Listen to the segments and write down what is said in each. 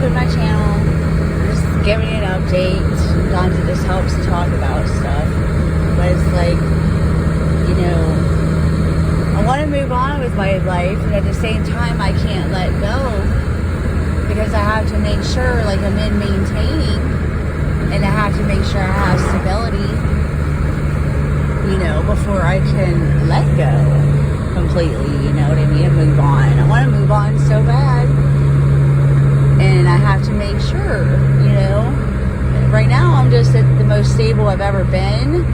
with my channel, just giving an update. Sometimes it just helps to talk about stuff. But it's like, you know, I want to move on with my life, and at the same time, I can't let go because I have to make sure, like, I'm in maintaining, and I have to make sure I have stability, you know, before I can let go completely, you know what I mean, and move on. I want to move on so bad, and I have to make sure, you know. Right now, I'm just at the most stable I've ever been.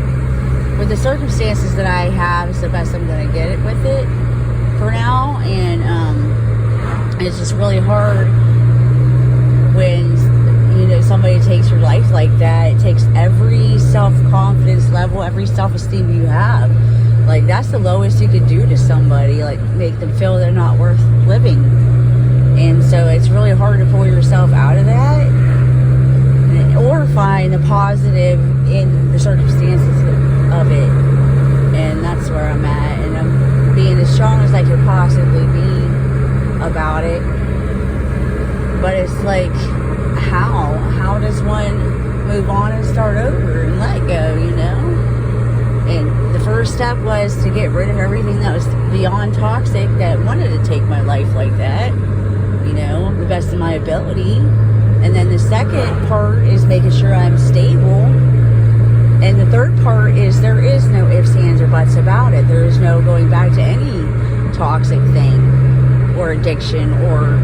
With the circumstances that I have, it's the best I'm going to get it with it for now. And it's just really hard when, you know, somebody takes your life like that. It takes every self-confidence level, every self-esteem you have. Like, that's the lowest you could do to somebody, like make them feel they're not worth living. And so it's really hard to pull yourself out of that, or find the positive in the circumstances of it. And that's where I'm at, and I'm being as strong as I could possibly be about it. But it's like, how does one move on and start over and let go, you know? And the first step was to get rid of everything that was beyond toxic, that wanted to take my life like that, you know, the best of my ability. And then the second part is making sure I'm stable. And the third part is there is no ifs, ands, or buts about it. There is no going back to any toxic thing or addiction or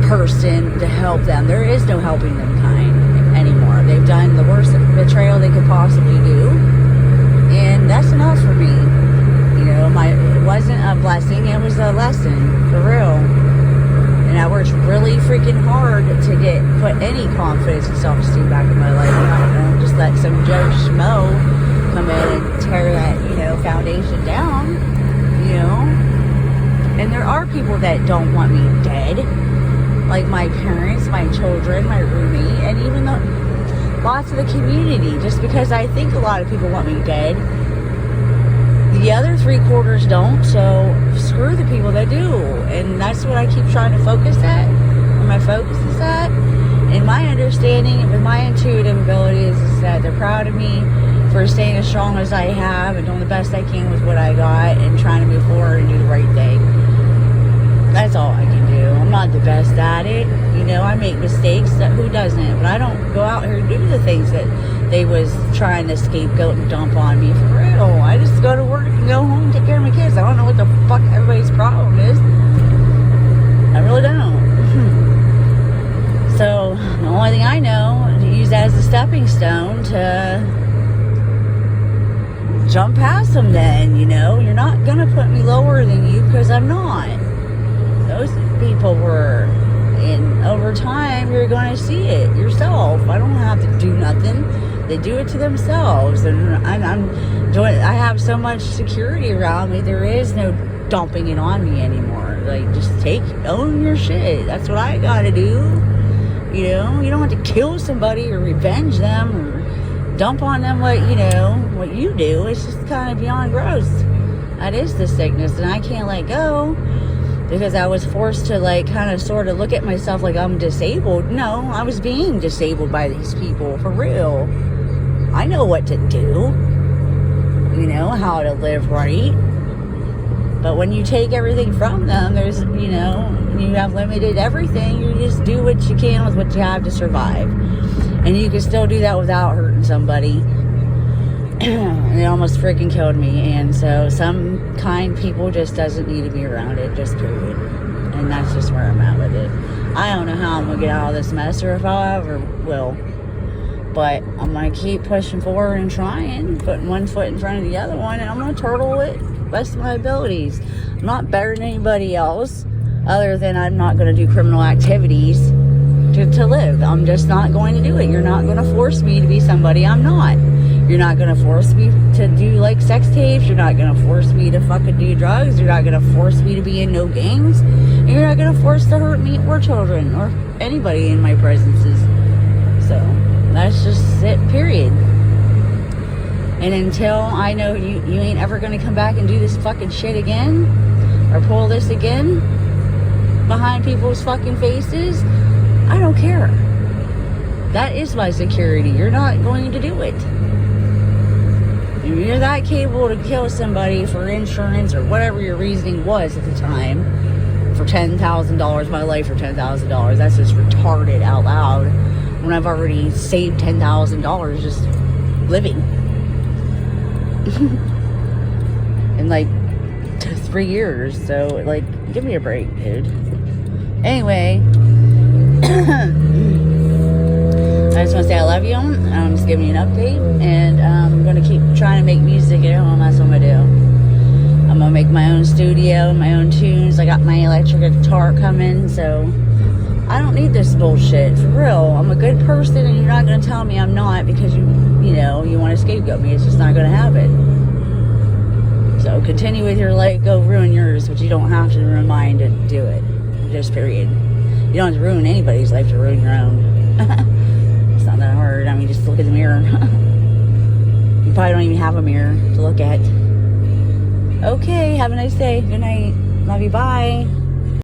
person to help them. There is no helping them kind anymore. They've done the worst betrayal they could possibly do. And that's enough for me. You know, it wasn't a blessing, it was a lesson, for real. And I worked really freaking hard to put any confidence and self-esteem back in my life. I don't just let some Joe Schmo come in and tear that, you know, foundation down, you know. And there are people that don't want me dead, like my parents, my children, my roommate, and even lots of the community. Just because I think a lot of people want me dead, the other 3/4 don't, so screw the people that do. And that's what I keep trying to focus at, where my focus is at. And my understanding with my intuitive abilities is that they're proud of me for staying as strong as I have and doing the best I can with what I got and trying to move forward and do the right thing. That's all I can do. I'm not the best at it. You know, I make mistakes, who doesn't? But I don't go out here and do the things that they was trying to scapegoat and dump on me, for real. I just go to work and go home and take care of my kids. I don't know what the fuck everybody's problem is. I really don't. So the only thing I know is to use that as a stepping stone to jump past them then, you know. You're not going to put me lower than you, because I'm not. Those people were. And over time, you're going to see it yourself. I don't have to do nothing. They do it to themselves. And I have so much security around me. There is no dumping it on me anymore. Like, just own your shit. That's what I got to do. You know, you don't have to kill somebody or revenge them or dump on them what you do. It's just kind of beyond gross. That is the sickness, and I can't let go. Because I was forced to, like, kind of sort of look at myself like I'm disabled. No, I was being disabled by these people, for real. I know what to do. You know, how to live right. But when you take everything from them, there's, you know, you have limited everything. You just do what you can with what you have to survive. And you can still do that without hurting somebody. And it almost freaking killed me. And so some kind people just doesn't need to be around it, just period. And that's just where I'm at with it. I don't know how I'm going to get out of this mess, or if I ever will. But I'm going to keep pushing forward and trying, putting one foot in front of the other one, and I'm going to turtle it best of my abilities. I'm not better than anybody else, other than I'm not going to do criminal activities to live. I'm just not going to do it. You're not going to force me to be somebody I'm not. You're not going to force me to do, like, sex tapes. You're not going to force me to fucking do drugs. You're not going to force me to be in no gangs. And you're not going to force to hurt me or children or anybody in my presences. So, that's just it, period. And until I know you ain't ever going to come back and do this fucking shit again, or pull this again behind people's fucking faces, I don't care. That is my security. You're not going to do it. If you're that capable to kill somebody for insurance or whatever your reasoning was at the time, for $10,000, my life for $10,000, that's just retarded out loud when I've already saved $10,000 just living. In like 3 years. So, like, give me a break, dude. Anyway, I just want to say I love you. I'm just giving you an update, and I'm going to keep trying to make music at home. That's what I'm going to do. I'm going to make my own studio, my own tunes. I got my electric guitar coming, so I don't need this bullshit. For real. I'm a good person, and you're not going to tell me I'm not because you want to scapegoat me. It's just not going to happen. So continue with your life. Go ruin yours, but you don't have to ruin mine to do it. Just period. You don't have to ruin anybody's life to ruin your own. It's not that hard. I mean, just look in the mirror. You probably don't even have a mirror to look at. Okay, have a nice day. Good night. Love you. Bye.